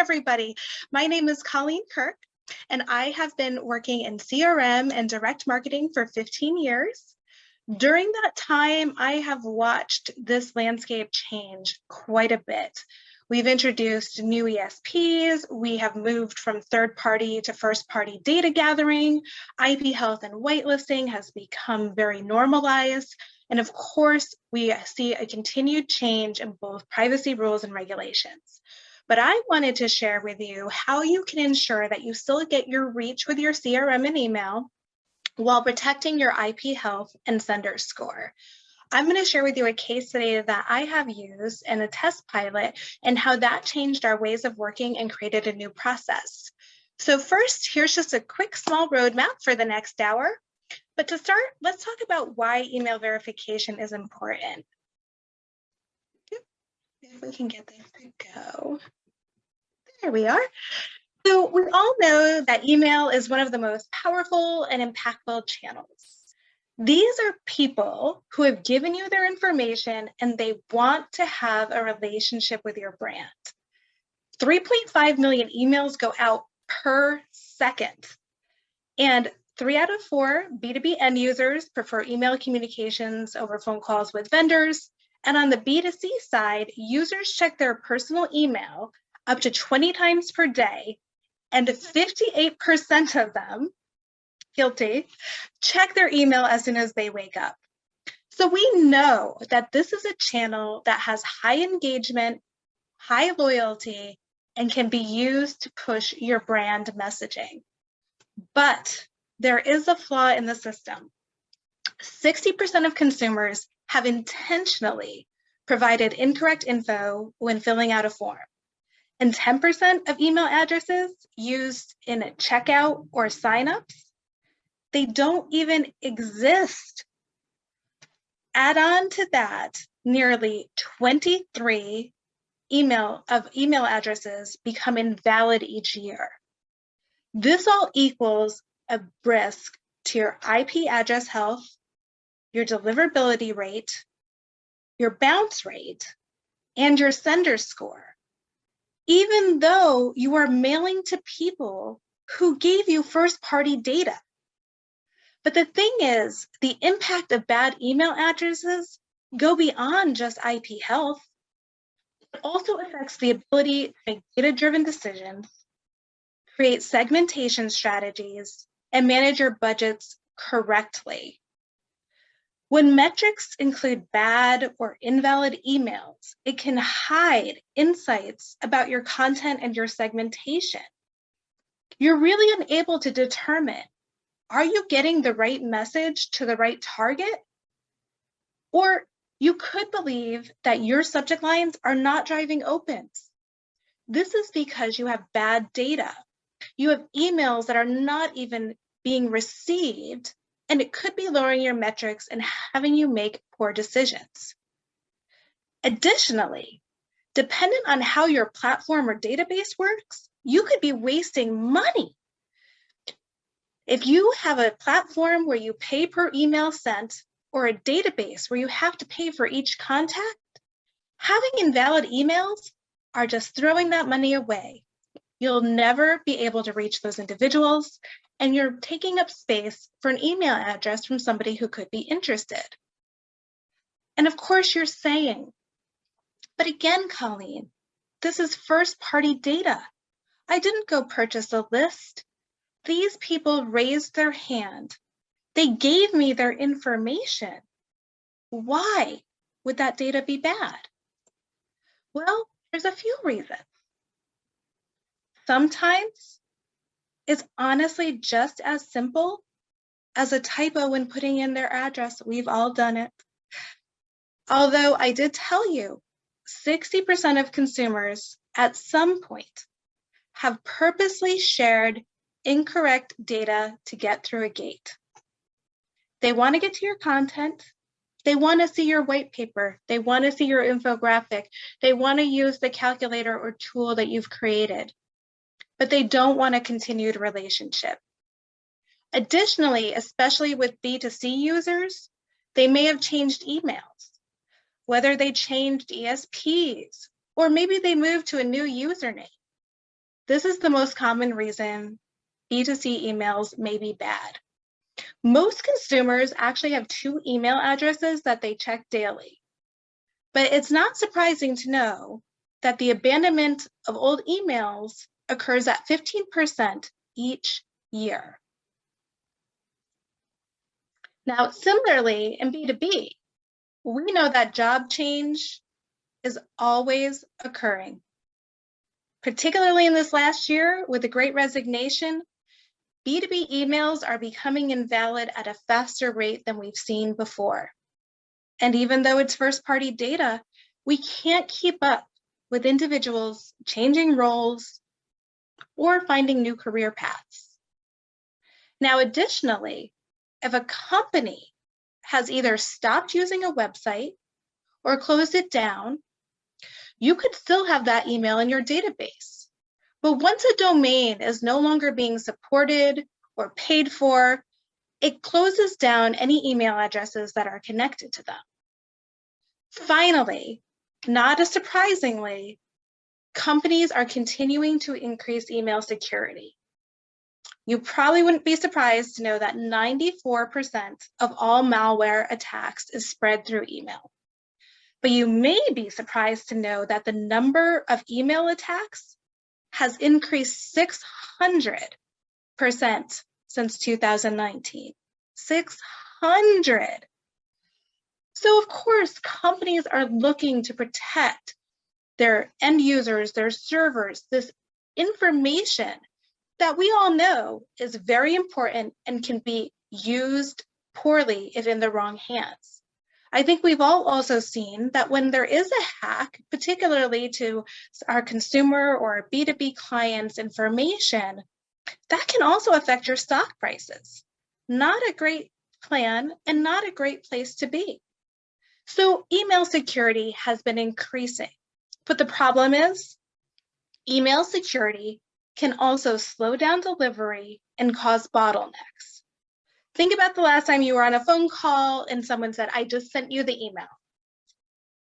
everybody. My name is Colleen Kirk, and I have been working in CRM and direct marketing for 15 years. During that time, I have watched this landscape change quite a bit. We've introduced new ESPs, we have moved from third-party to first-party data gathering, IP health and whitelisting has become very normalized, and of course, we see a continued change in both privacy rules and regulations. But I wanted to share with you how you can ensure that you still get your reach with your CRM and email while protecting your IP health and sender score. I'm going to share with you a case today that I have used in a test pilot and how that changed our ways of working and created a new process. So first, here's just a quick small roadmap for the next hour. But to start, let's talk about why email verification is important. If we can get this to go. There we are. So we all know that email is one of the most powerful and impactful channels. These are people who have given you their information and they want to have a relationship with your brand. 3.5 million emails go out per second. And 3 out of 4 B2B end users prefer email communications over phone calls with vendors. And on the B2C side, users check their personal email up to 20 times per day, and 58% of them, guilty, check their email as soon as they wake up. So we know that this is a channel that has high engagement, high loyalty, and can be used to push your brand messaging. But there is a flaw in the system. 60% of consumers have intentionally provided incorrect info when filling out a form. And 10% of email addresses used in a checkout or signups, they don't even exist. Add on to that, nearly 23 email addresses become invalid each year. This all equals a risk to your IP address health, your deliverability rate, your bounce rate, and your sender score, even though you are mailing to people who gave you first-party data. But the thing is, the impact of bad email addresses go beyond just IP health. It also affects the ability to make data-driven decisions, create segmentation strategies, and manage your budgets correctly. When metrics include bad or invalid emails, it can hide insights about your content and your segmentation. You're really unable to determine, are you getting the right message to the right target? Or you could believe that your subject lines are not driving opens. This is because you have bad data. You have emails that are not even being received, and it could be lowering your metrics and having you make poor decisions. Additionally, dependent on how your platform or database works, you could be wasting money. If you have a platform where you pay per email sent or a database where you have to pay for each contact, having invalid emails are just throwing that money away. You'll never be able to reach those individuals, and you're taking up space for an email address from somebody who could be interested. And of course you're saying, but again, Colleen, this is first-party data. I didn't go purchase a list. These people raised their hand. They gave me their information. Why would that data be bad? Well, there's a few reasons. Sometimes it's honestly just as simple as a typo when putting in their address. We've all done it. Although I did tell you, 60% of consumers at some point have purposely shared incorrect data to get through a gate. They want to get to your content. They want to see your white paper. They want to see your infographic. They want to use the calculator or tool that you've created, but they don't want a continued relationship. Additionally, especially with B2C users, they may have changed emails, whether they changed ESPs, or maybe they moved to a new username. This is the most common reason B2C emails may be bad. Most consumers actually have 2 email addresses that they check daily. But it's not surprising to know that the abandonment of old emails occurs at 15% each year. Now, similarly, in B2B, we know that job change is always occurring. Particularly in this last year, with the Great Resignation, B2B emails are becoming invalid at a faster rate than we've seen before. And even though it's first-party data, we can't keep up with individuals changing roles or finding new career paths. Now, additionally, if a company has either stopped using a website or closed it down, you could still have that email in your database. But once a domain is no longer being supported or paid for, it closes down any email addresses that are connected to them. Finally, not as surprisingly, companies are continuing to increase email security. You probably wouldn't be surprised to know that 94% of all malware attacks is spread through email. But you may be surprised to know that the number of email attacks has increased 600% since 2019. 600. So of course, companies are looking to protect their end users, their servers, this information that we all know is very important and can be used poorly if in the wrong hands. I think we've all also seen that when there is a hack, particularly to our consumer or B2B clients' information, that can also affect your stock prices. Not a great plan and not a great place to be. So email security has been increasing, but the problem is email security can also slow down delivery and cause bottlenecks. Think about the last time you were on a phone call and someone said, I just sent you the email.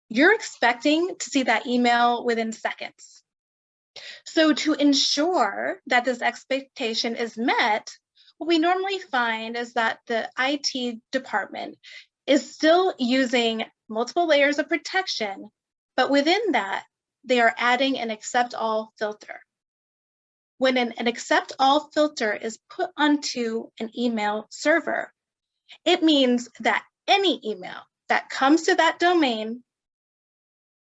You're expecting to see that email within seconds. So to ensure that this expectation is met, what we normally find is that the IT department is still using multiple layers of protection, but within that, they are adding an accept all filter. When an accept all filter is put onto an email server, it means that any email that comes to that domain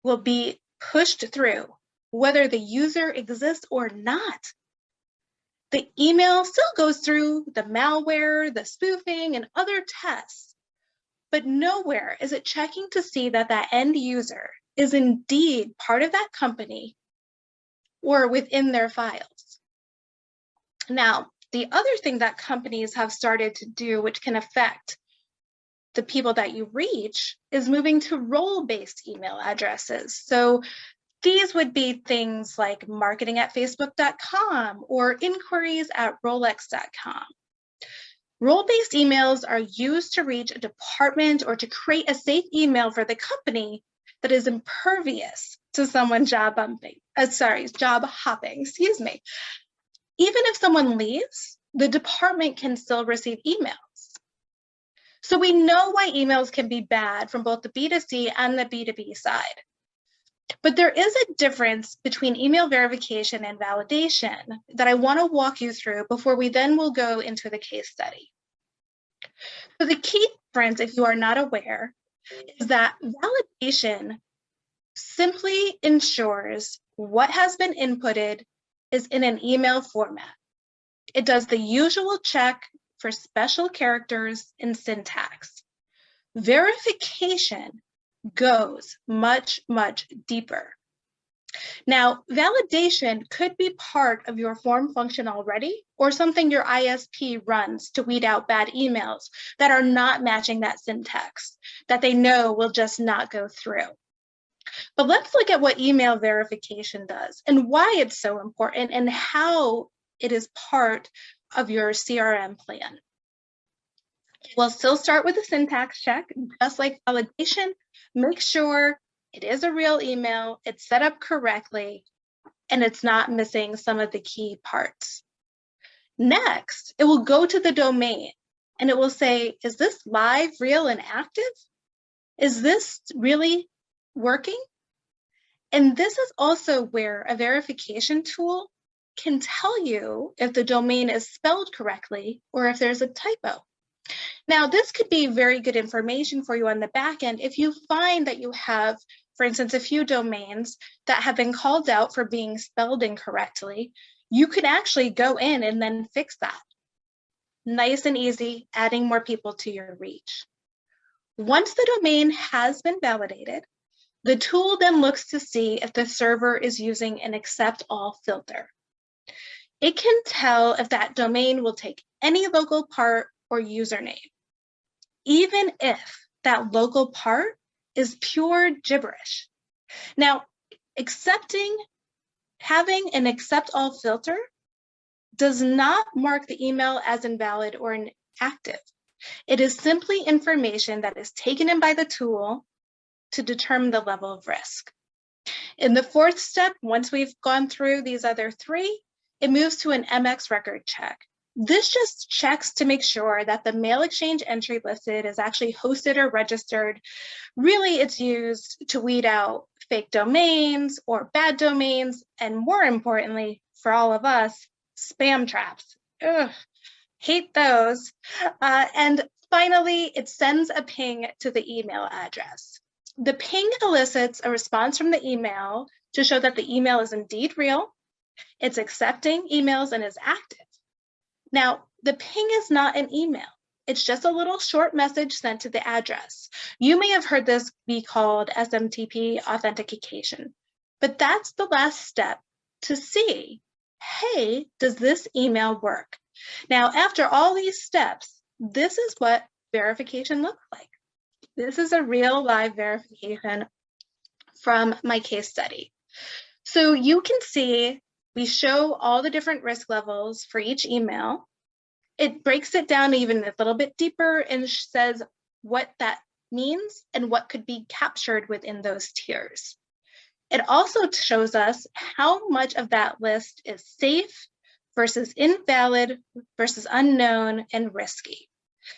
will be pushed through, whether the user exists or not. The email still goes through the malware, the spoofing, and other tests, but nowhere is it checking to see that that end user is indeed part of that company or within their files. Now, the other thing that companies have started to do, which can affect the people that you reach, is moving to role-based email addresses. So these would be things like marketing@facebook.com or inquiries@rolex.com. Role-based emails are used to reach a department or to create a safe email for the company that is impervious to someone job hopping, excuse me. Even if someone leaves, the department can still receive emails. So we know why emails can be bad from both the B2C and the B2B side. But there is a difference between email verification and validation that I want to walk you through before we then will go into the case study. So the key difference, if you are not aware, is that validation simply ensures what has been inputted is in an email format. It does the usual check for special characters and syntax. Verification goes much, much deeper. Now, validation could be part of your form function already, or something your ISP runs to weed out bad emails that are not matching that syntax, that they know will just not go through. But let's look at what email verification does and why it's so important and how it is part of your CRM plan. We'll still start with a syntax check, just like validation. Make sure it is a real email, it's set up correctly, and it's not missing some of the key parts. Next, it will go to the domain and it will say, is this live, real, and active? Is this really working? And this is also where a verification tool can tell you if the domain is spelled correctly or if there's a typo. Now, this could be very good information for you on the back end if you find that you have, for instance, a few domains that have been called out for being spelled incorrectly. You could actually go in and then fix that. Nice and easy, adding more people to your reach. Once the domain has been validated, the tool then looks to see if the server is using an accept all filter. It can tell if that domain will take any local part or username, even if that local part is pure gibberish. Now, having an accept all filter does not mark the email as invalid or inactive. It is simply information that is taken in by the tool to determine the level of risk. In the fourth step, once we've gone through these other three, it moves to an MX record check. This just checks to make sure that the mail exchange entry listed is actually hosted or registered. Really, it's used to weed out fake domains or bad domains, and more importantly, for all of us, spam traps. Ugh, hate those. And finally, it sends a ping to the email address. The ping elicits a response from the email to show that the email is indeed real, it's accepting emails, and is active. Now, the ping is not an email. It's just a little short message sent to the address. You may have heard this be called SMTP authentication, but that's the last step to see, hey, does this email work? Now, after all these steps, this is what verification looks like. This is a real live verification from my case study. So you can see we show all the different risk levels for each email. It breaks it down even a little bit deeper and says what that means and what could be captured within those tiers. It also shows us how much of that list is safe versus invalid versus unknown and risky.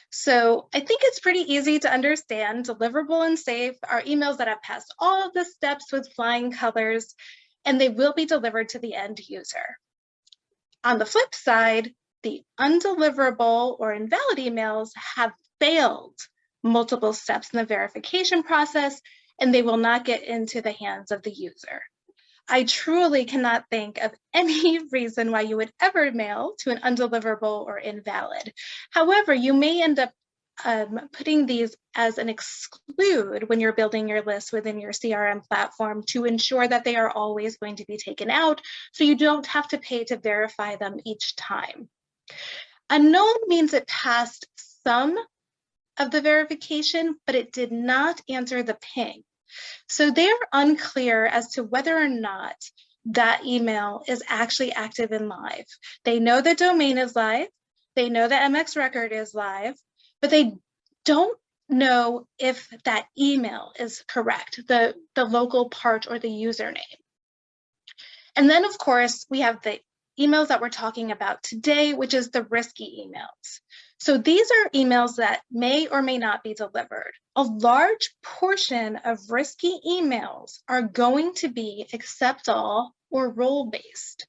So I think it's pretty easy to understand. Deliverable and safe are emails that have passed all of the steps with flying colors, and they will be delivered to the end user. On the flip side, the undeliverable or invalid emails have failed multiple steps in the verification process, and they will not get into the hands of the user. I truly cannot think of any reason why you would ever mail to an undeliverable or invalid. However, you may end up putting these as an exclude when you're building your list within your CRM platform to ensure that they are always going to be taken out, so you don't have to pay to verify them each time. Unknown means it passed some of the verification, but it did not answer the ping. So they're unclear as to whether or not that email is actually active and live. They know the domain is live, they know the MX record is live, but they don't know if that email is correct, the local part or the username. And then, of course, we have the emails that we're talking about today, which is the risky emails. So these are emails that may or may not be delivered. A large portion of risky emails are going to be accept all or role-based.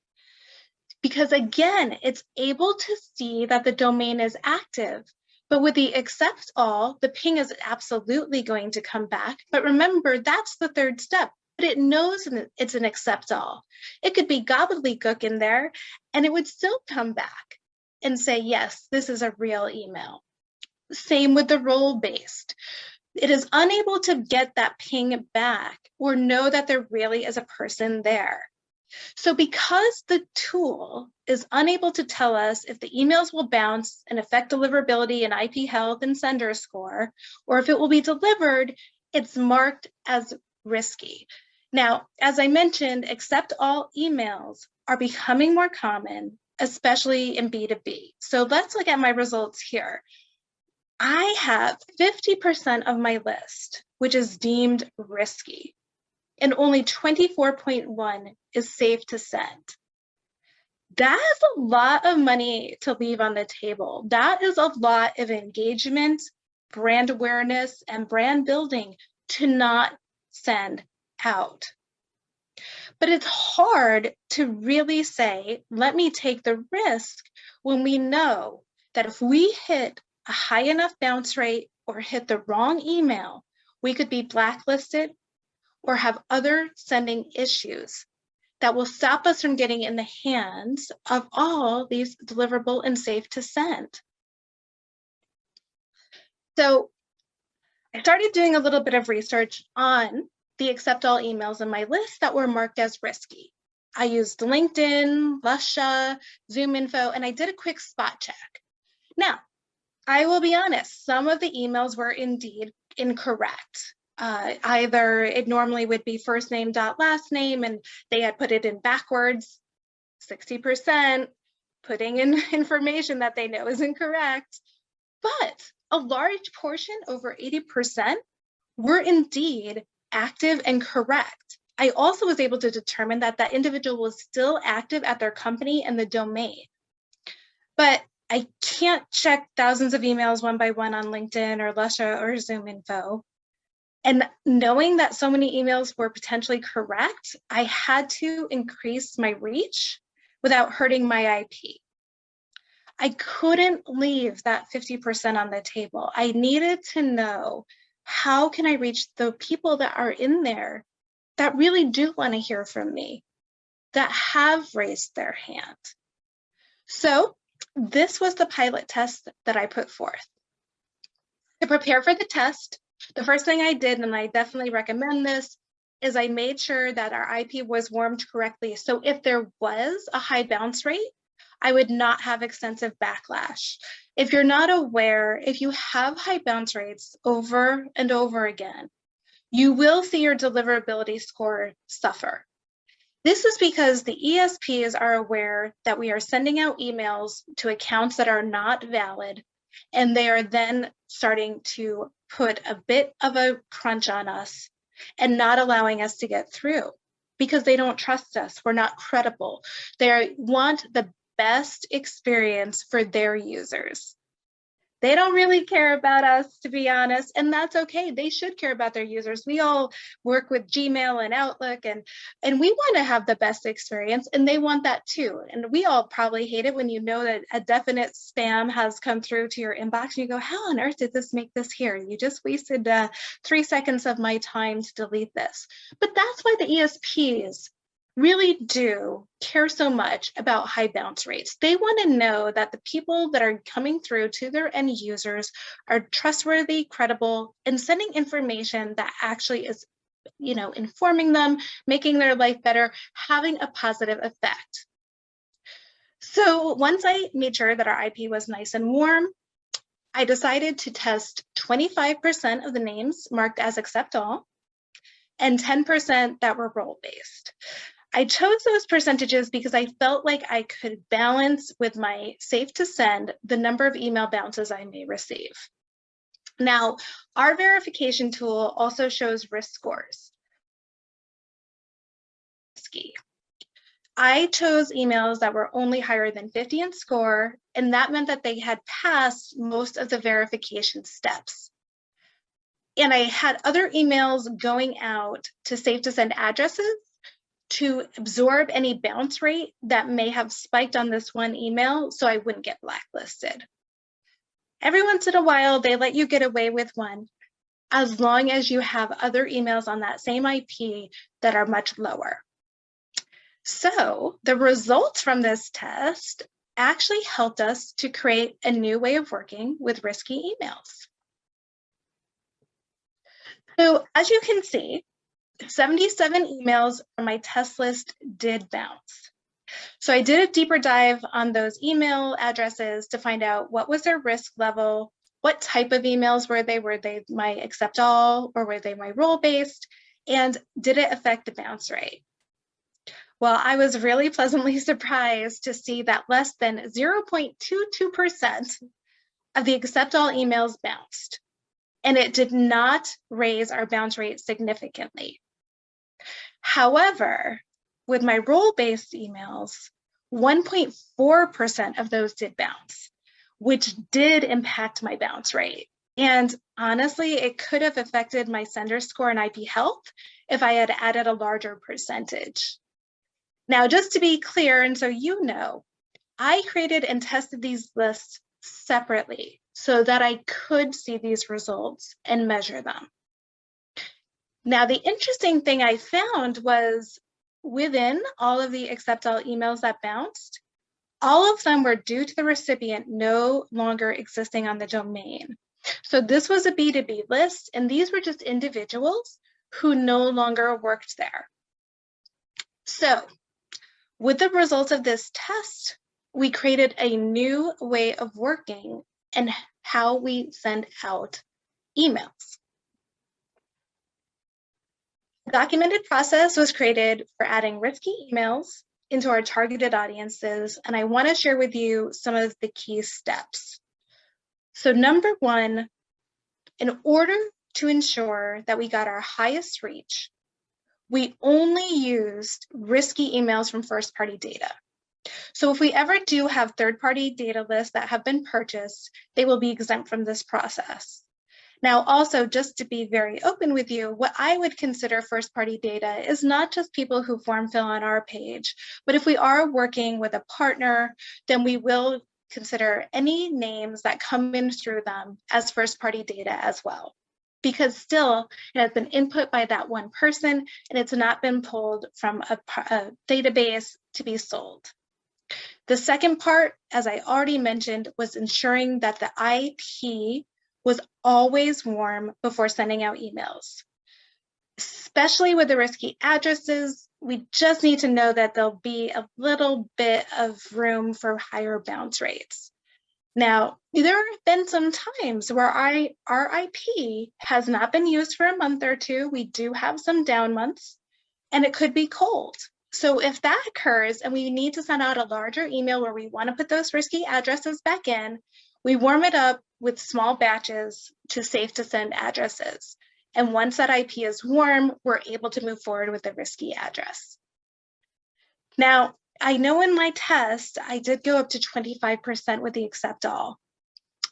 Because again, it's able to see that the domain is active, but with the accept all, the ping is absolutely going to come back. But remember, that's the third step. But it knows it's an accept all. It could be gobbledygook in there, and it would still come back and say, yes, this is a real email. Same with the role-based. It is unable to get that ping back or know that there really is a person there. So because the tool is unable to tell us if the emails will bounce and affect deliverability and IP health and sender score, or if it will be delivered, it's marked as risky. Now, as I mentioned, accept all emails are becoming more common, especially in B2B. So let's look at my results here. I have 50% of my list, which is deemed risky. and only 24.1 is safe to send. That is a lot of money to leave on the table. That is a lot of engagement, brand awareness, and brand building to not send out. But it's hard to really say, let me take the risk when we know that if we hit a high enough bounce rate or hit the wrong email, we could be blacklisted or have other sending issues that will stop us from getting in the hands of all these deliverable and safe to send. So I started doing a little bit of research on the accept all emails in my list that were marked as risky. I used LinkedIn, Lusha, ZoomInfo, and I did a quick spot check. Now, I will be honest, some of the emails were indeed incorrect. Either it normally would be first name dot last name, and they had put it in backwards, 60%, putting in information that they know is incorrect. But a large portion, over 80%, were indeed active and correct. I also was able to determine that that individual was still active at their company and the domain. But I can't check thousands of emails one by one on LinkedIn or Lusha or ZoomInfo. And knowing that so many emails were potentially correct, I had to increase my reach without hurting my IP. I couldn't leave that 50% on the table. I needed to know, how can I reach the people that are in there that really do want to hear from me, that have raised their hand? So this was the pilot test that I put forth. To prepare for the test, the first thing I did, and I definitely recommend this, is I made sure that our IP was warmed correctly. So if there was a high bounce rate, I would not have extensive backlash. If you're not aware, if you have high bounce rates over and over again, you will see your deliverability score suffer. This is because the ESPs are aware that we are sending out emails to accounts that are not valid, and they are then starting to put a bit of a crunch on us and not allowing us to get through because they don't trust us. We're not credible. They want the best experience for their users. They don't really care about us, to be honest, and that's okay. They should care about their users. We all work with Gmail and Outlook, and we want to have the best experience, and they want that too. And we all probably hate it when you know that a definite spam has come through to your inbox, and you go, how on earth did this make this here? You just wasted 3 seconds of my time to delete this. But that's why the ESPs really do care so much about high bounce rates. They want to know that the people that are coming through to their end users are trustworthy, credible, and sending information that actually is, informing them, making their life better, having a positive effect. So once I made sure that our IP was nice and warm, I decided to test 25% of the names marked as accept all and 10% that were role-based. I chose those percentages because I felt like I could balance with my safe to send the number of email bounces I may receive. Now, our verification tool also shows risk scores. I chose emails that were only higher than 50 in score, and that meant that they had passed most of the verification steps. And I had other emails going out to safe to send addresses to absorb any bounce rate that may have spiked on this one email so I wouldn't get blacklisted. Every once in a while, they let you get away with one as long as you have other emails on that same IP that are much lower. So the results from this test actually helped us to create a new way of working with risky emails. So as you can see, 77 emails from my test list did bounce. So I did a deeper dive on those email addresses to find out what was their risk level, what type of emails were they? Were they my accept all or were they my role-based? And did it affect the bounce rate? Well, I was really pleasantly surprised to see that less than 0.22% of the accept all emails bounced, and it did not raise our bounce rate significantly. However, with my role-based emails, 1.4% of those did bounce, which did impact my bounce rate. And honestly, it could have affected my sender score and IP health if I had added a larger percentage. Now, just to be clear, and so you know, I created and tested these lists separately so that I could see these results and measure them. Now, the interesting thing I found was within all of the accept all emails that bounced, all of them were due to the recipient no longer existing on the domain. So this was a B2B list, and these were just individuals who no longer worked there. So with the results of this test, we created a new way of working and how we send out emails. A documented process was created for adding risky emails into our targeted audiences, and I want to share with you some of the key steps. So number one, in order to ensure that we got our highest reach, we only used risky emails from first-party data. So if we ever do have third-party data lists that have been purchased, they will be exempt from this process. Now, also, just to be very open with you, what I would consider first-party data is not just people who form fill on our page, but if we are working with a partner, then we will consider any names that come in through them as first-party data as well, because still it has been input by that one person and it's not been pulled from a database to be sold. The second part, as I already mentioned, was ensuring that the IP was always warm before sending out emails. Especially with the risky addresses, we just need to know that there'll be a little bit of room for higher bounce rates. Now, there have been some times where our IP has not been used for a month or two. We do have some down months, and it could be cold. So if that occurs and we need to send out a larger email where we want to put those risky addresses back in, we warm it up with small batches to safe to send addresses. And once that IP is warm, we're able to move forward with the risky address. Now, I know in my test, I did go up to 25% with the accept all,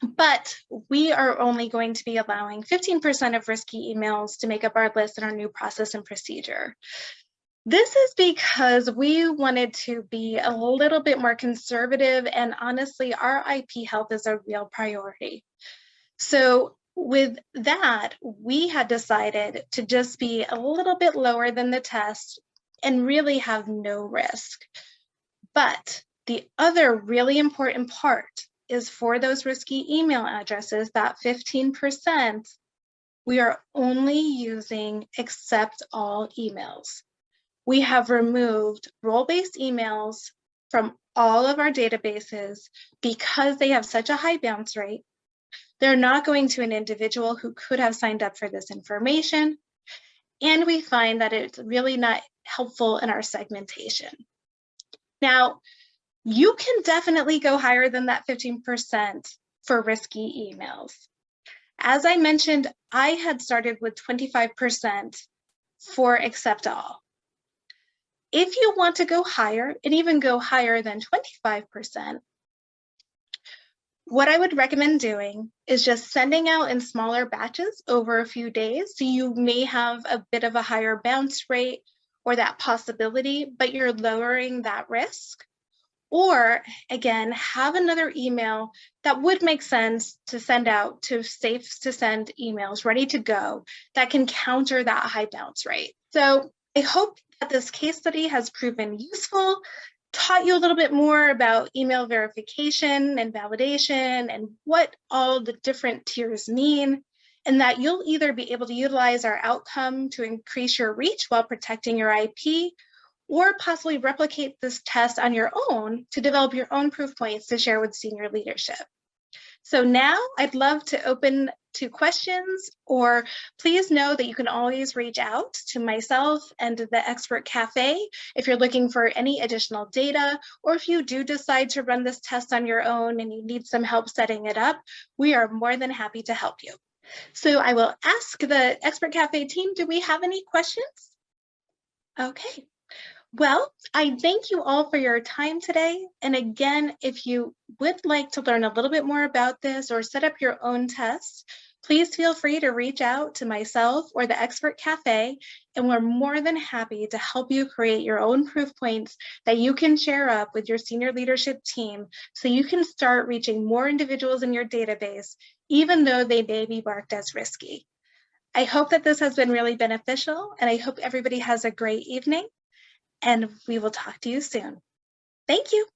but we are only going to be allowing 15% of risky emails to make up our list in our new process and procedure. This is because we wanted to be a little bit more conservative, and honestly, our IP health is a real priority. So with that, we had decided to just be a little bit lower than the test and really have no risk. But the other really important part is for those risky email addresses, that 15%, we are only using accept all emails. We have removed role-based emails from all of our databases because they have such a high bounce rate. They're not going to an individual who could have signed up for this information. And we find that it's really not helpful in our segmentation. Now, you can definitely go higher than that 15% for risky emails. As I mentioned, I had started with 25% for accept all. If you want to go higher, and even go higher than 25%, what I would recommend doing is just sending out in smaller batches over a few days. So you may have a bit of a higher bounce rate or that possibility, but you're lowering that risk. Or again, have another email that would make sense to send out to safe to send emails ready to go that can counter that high bounce rate. So I hope that this case study has proven useful, taught you a little bit more about email verification and validation and what all the different tiers mean, and that you'll either be able to utilize our outcome to increase your reach while protecting your IP, or possibly replicate this test on your own to develop your own proof points to share with senior leadership. So now I'd love to open to questions, or please know that you can always reach out to myself and the Expert Cafe if you're looking for any additional data, or if you do decide to run this test on your own and you need some help setting it up, we are more than happy to help you. So I will ask the Expert Cafe team, do we have any questions? Okay. Well, I thank you all for your time today. And again, if you would like to learn a little bit more about this or set up your own tests, please feel free to reach out to myself or the Expert Cafe, and we're more than happy to help you create your own proof points that you can share up with your senior leadership team so you can start reaching more individuals in your database, even though they may be marked as risky. I hope that this has been really beneficial, and I hope everybody has a great evening, and we will talk to you soon. Thank you.